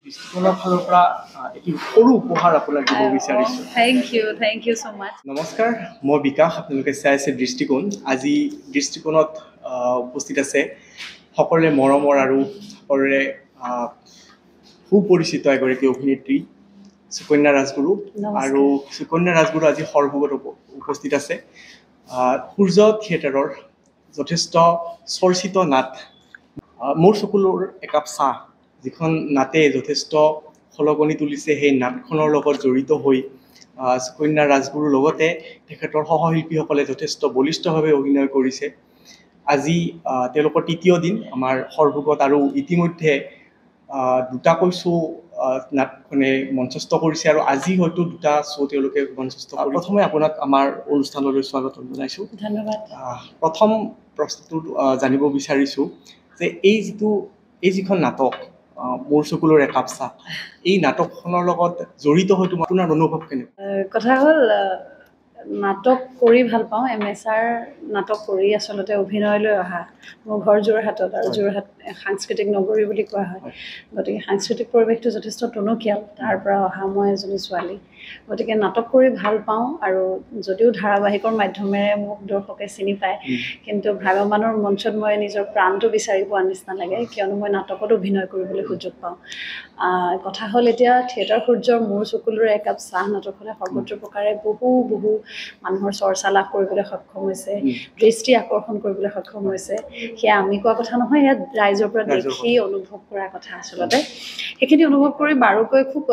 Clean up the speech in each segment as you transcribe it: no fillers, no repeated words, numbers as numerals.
দৃষ্টিকোণৰ ফালৰ পৰা এটি সৰু উপহাৰ আপোনাক দিব বিচাৰিছোঁ। Thank you so much. নমস্কাৰ, মই বিকাশ। আপোনালোকে চাই আছে দৃষ্টিকোণ। আজি দৃষ্টিকোণত উপস্থিত আছে সকলোৰে মৰমৰ আৰু সকলোৰে সুপৰিচিত এগৰাকী অভিনেত্ৰী সুকন্যা ৰাজগুৰু। আৰু সুকন্যা ৰাজগুৰু আজি সৰভোগত উপস্থিত আছে। সূৰ্য থিয়েটাৰৰ যথেষ্ট চৰ্চিত নাট মোৰ চকুলোৰ একাপ চাহ, যিখন নাটে যথেষ্ট খলকনি তুলিছে, সেই নাটখনৰ লগত জড়িত হৈ সুকন্যা ৰাজগুৰুৰ লগতে তেখেতৰ সহশিল্পীসকলে যথেষ্ট বলিষ্ঠভাৱে অভিনয় কৰিছে। আজি তেওঁলোকৰ তৃতীয় দিন আমাৰ সৰভোগত, আৰু ইতিমধ্যে দুটাকৈ শ্ব' নাটখনে মঞ্চস্থ কৰিছে, আৰু আজি হয়তো দুটা শ্ব' তেওঁলোকে মঞ্চস্থ কৰিব। প্ৰথমে আপোনাক আমাৰ অনুষ্ঠানলৈ স্বাগতম জনাইছোঁ। ধন্যবাদ। প্ৰথম প্ৰশ্নটো জানিব বিচাৰিছোঁ যে এই যিখন নাটক মোৰ চকুলোৰ একাপ চাহ, এই নাটকখনৰ লগত জড়িত হৈ আপোনাৰ অনুভৱ কেনেকুৱা? কথা হ'ল, নাটক কৰি ভাল পাওঁ। MSR নাটক কৰি আচলতে অভিনয়লৈ অহা। মোৰ ঘৰ যোৰহাটত, আৰু যোৰহাট সাংস্কৃতিক নগৰী বুলি কোৱা হয়। গতিকে সাংস্কৃতিক পৰিৱেশটো যথেষ্ট টনকিয়াল। তাৰ পৰা অহা মই এজনী ছোৱালী, গতিকে নাটক কৰি ভাল পাওঁ। আৰু যদিও ধাৰাবাহিকৰ মাধ্যমেৰে মোক দৰ্শকে চিনি পায়, কিন্তু ভ্ৰাম্যমাণৰ মঞ্চত মই নিজৰ প্ৰাণটো বিচাৰি পোৱাৰ নিচিনা লাগে, কিয়নো মই নাটকত অভিনয় কৰিবলৈ সুযোগ পাওঁ। কথা হ'ল, এতিয়া থিয়েটাৰ সূৰ্যৰ মোৰ চকুলোৰে একাপ চাহ নাটকখনে সৰ্বত্ৰ প্ৰকাৰে বহু মানুহৰ চৰ্চা লাভ কৰিবলৈ সক্ষম হৈছে, দৃষ্টি আকৰ্ষণ কৰিবলৈ সক্ষম হৈছে। সেয়া আমি কোৱা কথা নহয়, সেয়া ৰাইজৰ পৰা দেখি অনুভৱ কৰা কথা। আচলতে সেইখিনি অনুভৱ কৰি বাৰুকৈ খুব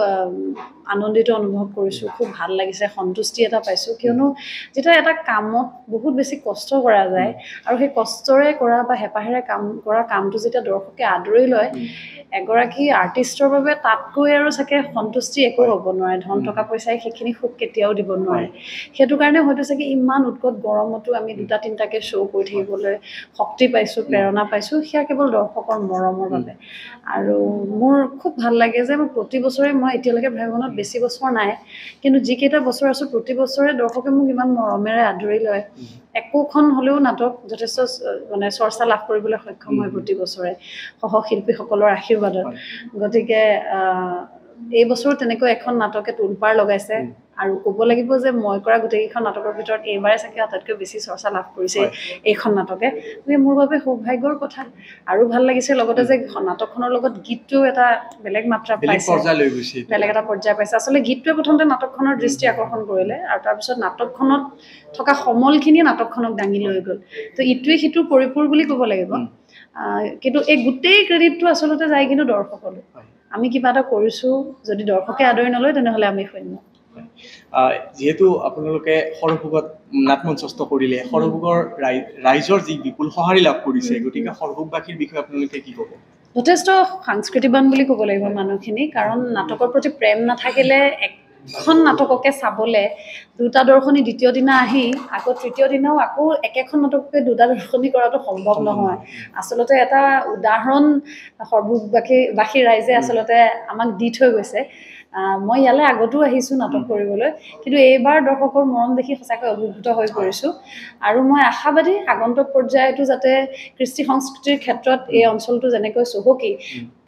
আনন্দিত অনুভৱ কৰিছোঁ, খুব ভাল লাগিছে, সন্তুষ্টি এটা পাইছোঁ। কিয়নো যেতিয়া এটা কামত বহুত বেছি কষ্ট কৰা যায়, আৰু সেই কষ্টৰে কৰা বা হেঁপাহেৰে কামটো যেতিয়া দৰ্শকে আদৰি লয়, এগৰাকী আৰ্টিষ্টৰ বাবে তাতকৈ আৰু চাগে সন্তুষ্টি একো হ'ব নোৱাৰে। ধন টকা পইচাই সেইখিনি সুখ কেতিয়াও দিব নোৱাৰে। সেইটো কাৰণে হয়তো চাগে ইমান উৎকট গৰমতো আমি 2-3টাকৈ শ্ব' কৰি থাকিবলৈ শক্তি পাইছোঁ, প্ৰেৰণা পাইছোঁ। সেয়া কেৱল দৰ্শকৰ মৰমৰ বাবে। আৰু মোৰ খুব ভাল লাগে যে মই প্ৰতি বছৰে, মই এতিয়ালৈকে ভ্ৰমণত বেছি বছৰ নাই, কিন্তু যিকেইটা বছৰ আছোঁ প্ৰতি বছৰে দৰ্শকে মোক ইমান মৰমেৰে আদৰি লয়। একোখন হ'লেও নাটক যথেষ্ট চৰ্চা লাভ কৰিবলৈ সক্ষম হয় প্ৰতি বছৰে, সহশিল্পীসকলৰ আশীৰ্বাদত। গতিকে এই বছৰো তেনেকৈ এখন নাটকে তোলপাৰ লগাইছে। আৰু ক'ব লাগিব যে মই কৰা গোটেইকেইখন নাটকৰ ভিতৰত এইবাৰে চাগে আটাইতকৈ বেছি চৰ্চা লাভ কৰিছে এইখন নাটকে। গতিকে মোৰ বাবে সৌভাগ্যৰ কথা। আৰু ভাল লাগিছে লগতে যে নাটকখনৰ লগত গীতটোও এটা বেলেগ মাত্ৰা পাইছে, বেলেগ এটা পৰ্যায় পাইছে। আচলতে গীতটোৱে প্ৰথমতে নাটকখনৰ দৃষ্টি আকৰ্ষণ কৰিলে, আৰু তাৰপিছত নাটকখনত থকা সমলখিনিয়ে নাটকখনক দাঙি লৈ গ'ল। তো ইটোৱে সিটোৰ পৰিপূৰ বুলি ক'ব লাগিব। কিন্তু এই গোটেই ক্ৰেডিটটো আচলতে যায় কিন্তু দৰ্শকলৈ। আমি কিবা এটা কৰিছোঁ, যদি দৰ্শকে আদৰি নলয় তেনেহ'লে আমি শূন্য। যিহেতু আপোনালোকে সৰভোগত নাট মঞ্চস্থ কৰিলে, সৰভোগৰ ৰাইজৰ যি বিপুল সঁহাৰি লাভ কৰিছে, গতিকে সৰভোগবাসীৰ বিষয়ে আপোনালোকে কি ক'ব? যথেষ্ট সাংস্কৃতিবান বুলি ক'ব লাগিব মানুহখিনি। কাৰণ নাটকৰ প্ৰতি প্ৰেম নাথাকিলে এখন নাটককে চাবলৈ দুটা দৰ্শনী দ্বিতীয় দিনা আহি আকৌ তৃতীয় দিনাও আকৌ একেখন নাটককে দুটা দৰ্শনী কৰাটো সম্ভৱ নহয়। আচলতে এটা উদাহৰণ সৰ্ববাসী ৰাইজে আচলতে আমাক দি থৈ গৈছে। মই ইয়ালৈ আগতো আহিছোঁ নাটক কৰিবলৈ, কিন্তু এইবাৰ দৰ্শকৰ মৰম দেখি সঁচাকৈ অভিভূত হৈ পৰিছোঁ। আৰু মই আশাবাদী আগন্তুক পৰ্যায়তো যাতে কৃষ্টি সংস্কৃতিৰ ক্ষেত্ৰত এই অঞ্চলটো যেনেকৈ চহকী,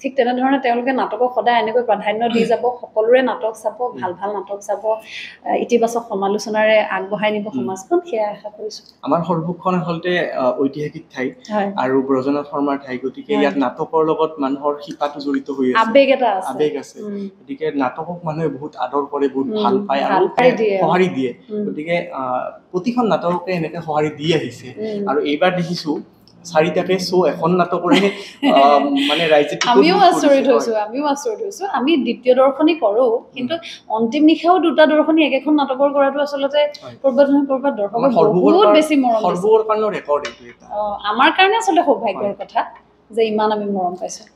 ঠিক তেনেধৰণে তেওঁলোকে নাটকক সদায় এনেকৈ প্ৰাধান্য দি যাব, সকলোৰে নাটক চাব, ভাল ভাল নাটক চাব, ইতিবাচক সমালোচনাৰে আগবঢ়াই নিব সমাজখন, সেয়া আশা কৰিছোঁ। আমাৰ সৰভোগখন আচলতে ঐতিহাসিক ঠাই আৰু ব্ৰজনাথ শৰ্মাৰ ঠাই, গতিকে ইয়াত নাটকৰ লগত মানুহৰ শিপাটো জড়িত হৈ আছে, আৱেগ আছে। গতিকে নাটকক মানুহে বহুত আদৰ কৰে, বহুত ভাল পায় আৰু সঁহাৰি দিয়ে। গতিকে প্ৰতিখন নাটককে এনেকৈ সঁহাৰি দি আহিছে। আৰু এইবাৰ দেখিছোঁ 4টাকৈ শ্ব' এখন নাটকৰে ৰাইজে আমিও আচৰিত হৈছোঁ। আমি দ্বিতীয় দৰ্শনী কৰোঁ, কিন্তু অন্তিম নিশাও দুটা দৰ্শনী একেখন নাটকৰ কৰাটো আচলতে ক'ৰবাত নহয় ক'ৰবাত দৰ্শকৰ বহুত বেছি মৰম দিছে। আমাৰ কাৰণে আচলতে সৌভাগ্যৰ কথা যে ইমান আমি মৰম পাইছোঁ।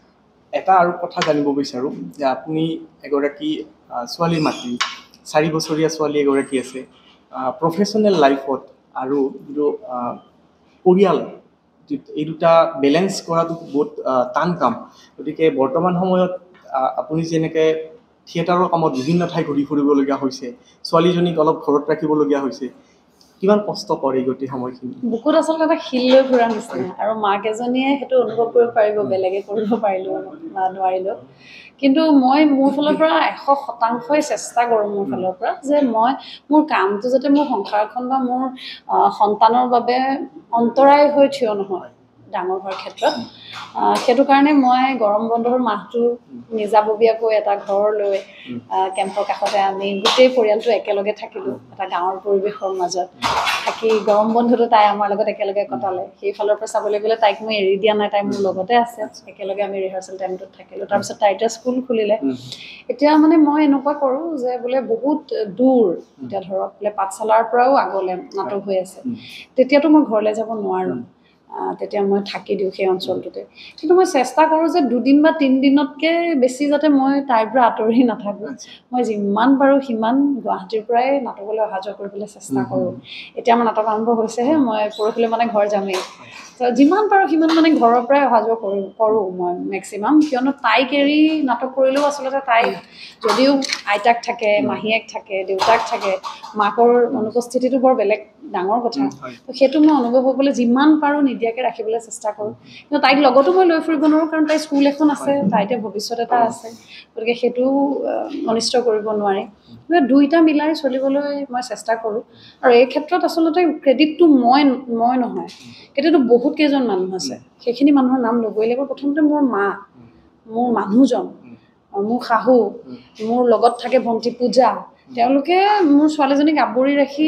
এটা আৰু কথা জানিব বিচাৰোঁ যে আপুনি এগৰাকী ছোৱালীৰ মাতৃ, 4 বছৰীয়া ছোৱালী এগৰাকী আছে। প্ৰফেশ্যনেল লাইফত আৰু যিটো পৰিয়াল, এই দুটা বেলেঞ্চ কৰাটো বহুত টান কাম। গতিকে বৰ্তমান সময়ত আপুনি যেনেকৈ থিয়েটাৰৰ কামত বিভিন্ন ঠাই ঘূৰি ফুৰিবলগীয়া হৈছে, ছোৱালীজনীক অলপ ঘৰত ৰাখিবলগীয়া হৈছে, কিমান কষ্ট কৰে গোটেই সময়খিনি বুকুত আচলতে এটা শিল লৈ ফুৰা নিচিনা আৰু মাক এজনীয়ে সেইটো অনুভৱ কৰিব পাৰিব বেলেগে কৰিব পাৰিলেও বা নোৱাৰিলেও কিন্তু মই মোৰ ফালৰ পৰা 100% চেষ্টা কৰোঁ মোৰ ফালৰ পৰা যে মই মোৰ কামটো যাতে মোৰ সংসাৰখন বা মোৰ সন্তানৰ বাবে অন্তৰায় হৈ থিয় নহয় ডাঙৰ হোৱাৰ ক্ষেত্ৰত সেইটো কাৰণে মই গৰম বন্ধৰ মাহটো নিজাববীয়াকৈ এটা ঘৰ লৈ কেম্পৰ কাষতে আমি গোটেই পৰিয়ালটো একেলগে থাকিলোঁ এটা গাঁৱৰ পৰিৱেশৰ মাজত থাকি গৰম বন্ধটো তাই আমাৰ লগত একেলগে কটালে সেইফালৰ পৰা চাবলৈ গ'লে তাইক মই এৰি দিয়া নাই তাই মোৰ লগতে আছে একেলগে আমি ৰিহাৰ্চেল টাইমটোত থাকিলোঁ তাৰপিছত তাই এতিয়া স্কুল খুলিলে এতিয়া মানে মই এনেকুৱা কৰোঁ যে বোলে বহুত দূৰ এতিয়া ধৰক বোলে পাঠশালাৰ পৰাও আগলৈ নাটক হৈ আছে তেতিয়াতো মই ঘৰলৈ যাব নোৱাৰোঁ তেতিয়া মই থাকি দিওঁ সেই অঞ্চলটোতে কিন্তু মই চেষ্টা কৰোঁ যে 2 দিন বা 3 দিনতকৈ বেছি যাতে মই তাইৰ পৰা আঁতৰি নাথাকোঁ মই যিমান পাৰোঁ সিমান গুৱাহাটীৰ পৰাই নাটকলৈ অহা যোৱা কৰিবলৈ চেষ্টা কৰোঁ এতিয়া আমাৰ নাটক আৰম্ভ হৈছেহে মই পৰহিলৈ মানে ঘৰ যামেই যিমান পাৰোঁ সিমান মানে ঘৰৰ পৰাই অহা যোৱা কৰোঁ মই মেক্সিমাম কিয়নো তাইক এৰি নাটক কৰিলেও আচলতে তাই যদিও আইতাক থাকে মাহীয়েক থাকে দেউতাক থাকে মাকৰ অনুপস্থিতিটো বৰ বেলেগ ডাঙৰ কথা তো সেইটো মই অনুভৱ হ'বলৈ যিমান পাৰোঁ নিদিয়াকৈ ৰাখিবলৈ চেষ্টা কৰোঁ কিন্তু তাইক লগতো মই লৈ ফুৰিব নোৱাৰোঁ কাৰণ তাইৰ স্কুল এখন আছে তাই এতিয়া ভৱিষ্যত এটা আছে গতিকে সেইটো অনিষ্ট কৰিব নোৱাৰি দুইটা মিলাই চলিবলৈ মই চেষ্টা কৰোঁ আৰু এই ক্ষেত্ৰত আচলতে ক্ৰেডিটটো মই নহয় ক্ৰেডিটটো বহুত কেইজন মানুহ আছে সেইখিনি মানুহৰ নাম ল'বই লাগিব প্ৰথমতে মোৰ মা মোৰ মানুহজন মোৰ শাহু মোৰ লগত থাকে ভণ্টি পূজা তেওঁলোকে মোৰ ছোৱালীজনীক আৱৰি ৰাখি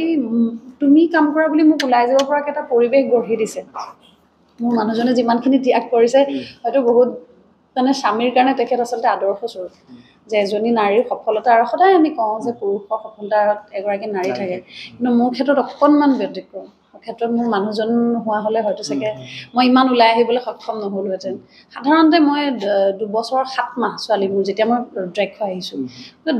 তুমি কাম কৰা বুলি মোক ওলাই যাব পৰাকৈ এটা পৰিৱেশ গঢ়ি দিছে মোৰ মানুহজনে যিমানখিনি ত্যাগ কৰিছে হয়তো বহুত মানে স্বামীৰ কাৰণে তেখেত আচলতে আদৰ্শস্বৰূপ যে এজনী নাৰীৰ সফলতা আৰু সদায় আমি কওঁ যে পুৰুষৰ সফলতাত এগৰাকী নাৰী থাকে কিন্তু মোৰ ক্ষেত্ৰত অকণমান ব্যতিক্ৰম ক্ষেত্ৰত মোৰ মানুহজন হোৱা হ'লে হয়তো চাগে মই ইমান ওলাই আহিবলৈ সক্ষম নহ'লোহেঁতেন সাধাৰণতে মই 2 বছৰ 7 মাহ ছোৱালী মোৰ যেতিয়া মই ড্ৰেগ হৈ আহিছোঁ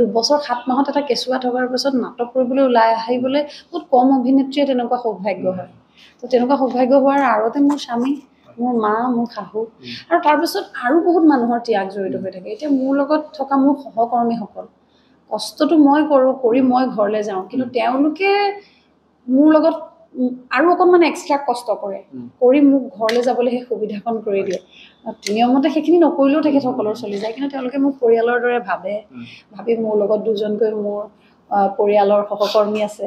2 বছৰ 7 মাহত এটা কেঁচুৱা থকাৰ পিছত নাটক কৰিবলৈ ওলাই আহিবলৈ বহুত কম অভিনেত্ৰীয়ে তেনেকুৱা সৌভাগ্য হয় তো তেনেকুৱা সৌভাগ্য হোৱাৰ আঁৰতে মোৰ স্বামী মোৰ মা মোৰ শাহু আৰু তাৰপিছত আৰু বহুত মানুহৰ ত্যাগ জড়িত হৈ থাকে এতিয়া মোৰ লগত থকা মোৰ সহকৰ্মীসকল কষ্টটো মই কৰোঁ কৰি মই ঘৰলৈ যাওঁ কিন্তু তেওঁলোকে মোৰ লগত আৰু অকণমান এক্সট্ৰা কষ্ট কৰে কৰি মোক ঘৰলৈ যাবলৈ সেই সুবিধাকণ কৰি দিয়ে নিয়মতে সেইখিনি নকৰিলেও তেখেতসকলৰ চলি যায় কিন্তু তেওঁলোকে মোক পৰিয়ালৰ দৰে ভাবি মোৰ লগত দুজনকৈ মোৰ পৰিয়ালৰ সহকৰ্মী আছে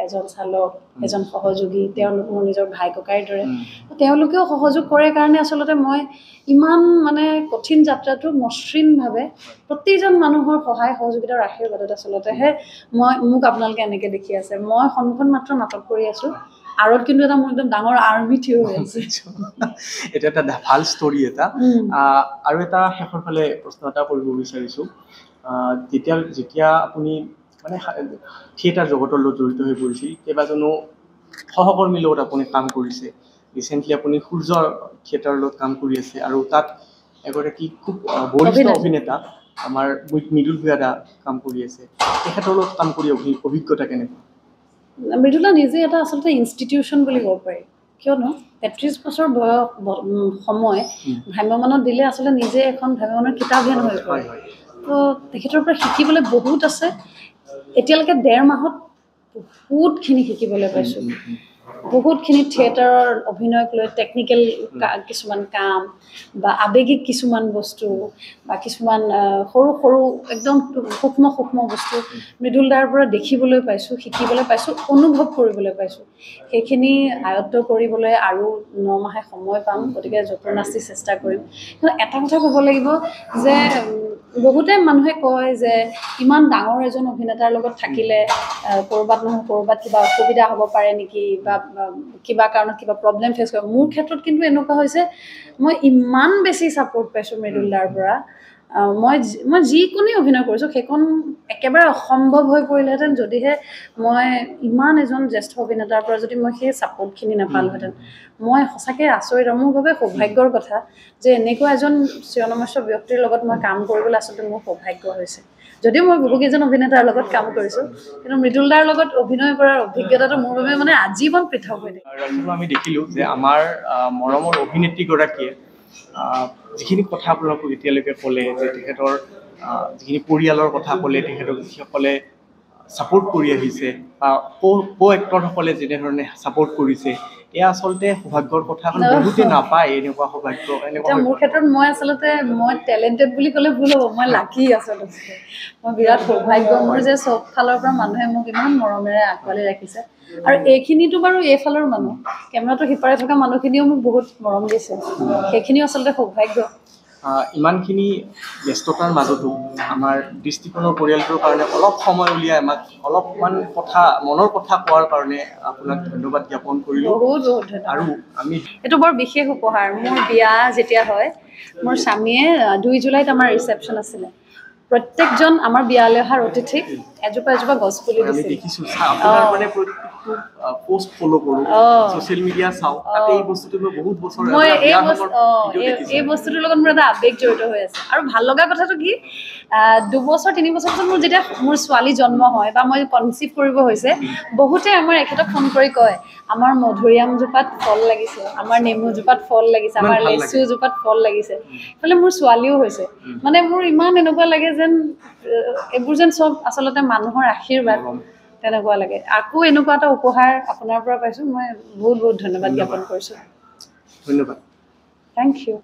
এজন চালক এজন সহযোগী তেওঁলোক মোৰ নিজৰ ভাই ককাইৰ দৰে তেওঁলোকেও সহযোগ কৰে কাৰণে আচলতে মই ইমান মানে কঠিন যাত্ৰাটো মসৃণভাৱে প্ৰতিজন মানুহৰ সহায় সহযোগিতাৰ আশীৰ্বাদত আচলতেহে মোক আপোনালোকে এনেকৈ দেখি আছে মই সন্মুখত মাত্ৰ নাটক কৰি আছোঁ আৰত কিন্তু এটা মোৰ একদম ডাঙৰ আৰ্মি থিয় হৈ আছে এটা এটা ভাল ষ্টৰী এটা আৰু এটা শেষৰ ফালে প্ৰশ্ন এটা কৰিব বিচাৰিছোঁ যেতিয়া আপুনি মানে থিয়েটাৰ জগতৰ লগত জড়িত হৈ পৰিছিল কেইবাজনো সহকৰ্মীৰ লগত আপুনি কাম কৰিছে ৰিচেণ্টলি আপুনি সূৰ্য থিয়েটাৰৰ লগত কাম কৰি আছে আৰু তাত এগৰাকী খুব বৰিষ্ঠ অভিনেতা আমাৰ মৃদুল ভূঞা কাম কৰি আছে তেখেতৰ লগত কাম কৰি অভিজ্ঞতা কেনেকুৱা মৃদুলা নিজে এটা আচলতে ইনষ্টিটিউশ্যন বুলি ক'ব পাৰি কিয়নো ৩৩ বছৰ বয়স সময় ভ্ৰাম্যমানত দিলে আচলতে নিজে এখন ভ্ৰাম্যমানৰ কিতাপহে নহয় তো তেখেতৰ পৰা শিকিবলৈ বহুত আছে এতিয়ালৈকে ১.৫ মাহত বহুতখিনি শিকিবলৈ পাইছোঁ বহুতখিনি থিয়েটাৰৰ অভিনয়ক লৈ টেকনিকেল কিছুমান কাম বা আৱেগিক কিছুমান বস্তু বা কিছুমান সৰু সৰু একদম সূক্ষ্ম বস্তু মৃদুলদাৰ পৰা দেখিবলৈ পাইছোঁ শিকিবলৈ পাইছোঁ অনুভৱ কৰিবলৈ পাইছোঁ সেইখিনি আয়ত্ব কৰিবলৈ আৰু 9 মাহে সময় পাম গতিকে যৎনাস্তি চেষ্টা কৰিম কিন্তু এটা কথা ক'ব লাগিব যে বহুতে মানুহে কয় যে ইমান ডাঙৰ এজন অভিনেতাৰ লগত থাকিলে ক'ৰবাত নহয় ক'ৰবাত কিবা অসুবিধা হ'ব পাৰে নেকি বা কিবা কাৰণত কিবা প্ৰব্লেম ফেচ কৰিব মোৰ ক্ষেত্ৰত কিন্তু এনেকুৱা হৈছে মই ইমান বেছি ছাপোৰ্ট পাইছোঁ মৃদুলদাৰ পৰা মই যিকোনো অভিনয় কৰিছোঁ সেইখন একেবাৰে অসম্ভৱ হৈ পৰিলেহেঁতেন যদিহে মই ইমান এজন জ্যেষ্ঠ অভিনেতাৰ পৰা যদি মই সেই ছাপোৰ্টখিনি নাপালোহেঁতেন মই সঁচাকৈ আচৰিত মোৰ বাবে সৌভাগ্যৰ কথা যে এনেকুৱা এজন চিৰনমস্য ব্যক্তিৰ লগত মই কাম কৰিবলৈ আচলতে মোৰ সৌভাগ্য হৈছে যদিও মই বহুকেইজন অভিনেতাৰ লগত কাম কৰিছোঁ কিন্তু মৃদুলদাৰ লগত অভিনয় কৰাৰ অভিজ্ঞতাটো মোৰ বাবে মানে আজীৱন পৃথক হৈ থাকে আমি দেখিলোঁ যে আমাৰ মৰমৰ অভিনেত্ৰীগৰাকীয়ে যিখিনি কথা আপোনালোকক এতিয়ালৈকে ক'লে যে তেখেতৰ যিখিনি পৰিয়ালৰ কথা ক'লে তেখেতক যিসকলে ছাপোৰ্ট কৰি আহিছে বা কো এক্টৰসকলে যেনেধৰণে ছাপোৰ্ট কৰিছে এয়া আচলতে সৌভাগ্যৰ কথা কাৰণ বহুতে নাপায় এনেকুৱা সৌভাগ্য এতিয়া মোৰ ক্ষেত্ৰত মই টেলেণ্টেড বুলি ক'লে ভুল হ'ব মই লাকি আচলতে মই বিৰাট সৌভাগ্য মোৰ যে চব ফালৰ পৰা মানুহে মোক ইমান মৰমেৰে আঁকোৱালি ৰাখিছে আৰু এইখিনিতো বাৰু এইফালৰ মানুহ কেমেৰাটো সিপাৰে থকা মানুহখিনিও মোক বহুত মৰম দিছে সেইখিনিও আচলতে সৌভাগ্য ইমানখিনি ব্যস্ততাৰ মাজতো আমাৰ দৃষ্টিকোণৰ পৰিয়ালটোৰ কাৰণে অলপ সময় উলিয়াই আমাক অলপমান কথা মনৰ কথা কোৱাৰ কাৰণে আপোনাক ধন্যবাদ জ্ঞাপন কৰিলোঁ বহুত বহুত ধন্যবাদ আৰু আমি এইটো বৰ বিশেষ উপহাৰ মোৰ বিয়া যেতিয়া হয় মোৰ স্বামীয়ে 2 জুলাইত আমাৰ ৰিচেপশ্যন আছিলে প্ৰত্যেকজন আমাৰ বিয়ালৈ অহাৰ অতিথিক এজোপা গছ পুলি আমি দিছিল দেখিছোঁ আপোনাৰ মানে প্ৰত্যেকটো পোষ্ট ফ'ল' কৰোঁ ছ'চিয়েল মিডিয়া চাওঁ তাতে এই বস্তুটো মই বহুত বছৰ মই এই বস্তুটোৰ লগত মোৰ এটা আৱেগ জড়িত হৈ আছে আৰু ভাল লগা কথাটো কি 2 বছৰ 3 বছৰ পিছত মোৰ যেতিয়া মোৰ ছোৱালী জন্ম হয় বা মই কনচিভ কৰিব হৈছে বহুতে আমাৰ এখেতক ফোন কৰি কয় আমাৰ মধুৰিআমজোপাত ফল লাগিছে আমাৰ নেমুজোপাত ফল লাগিছে আমাৰ লেচুজোপাত ফল লাগিছে এইফালে মোৰ ছোৱালীও হৈছে মানে মোৰ ইমান এনেকুৱা লাগে যেন এইবোৰ যেন চব আচলতে মানুহৰ আশীৰ্বাদ তেনেকুৱা লাগে আকৌ এনেকুৱা এটা উপহাৰ আপোনাৰ পৰা পাইছোঁ মই বহুত বহুত ধন্যবাদ জ্ঞাপন কৰিছোঁ ধন্যবাদ থেংক ইউ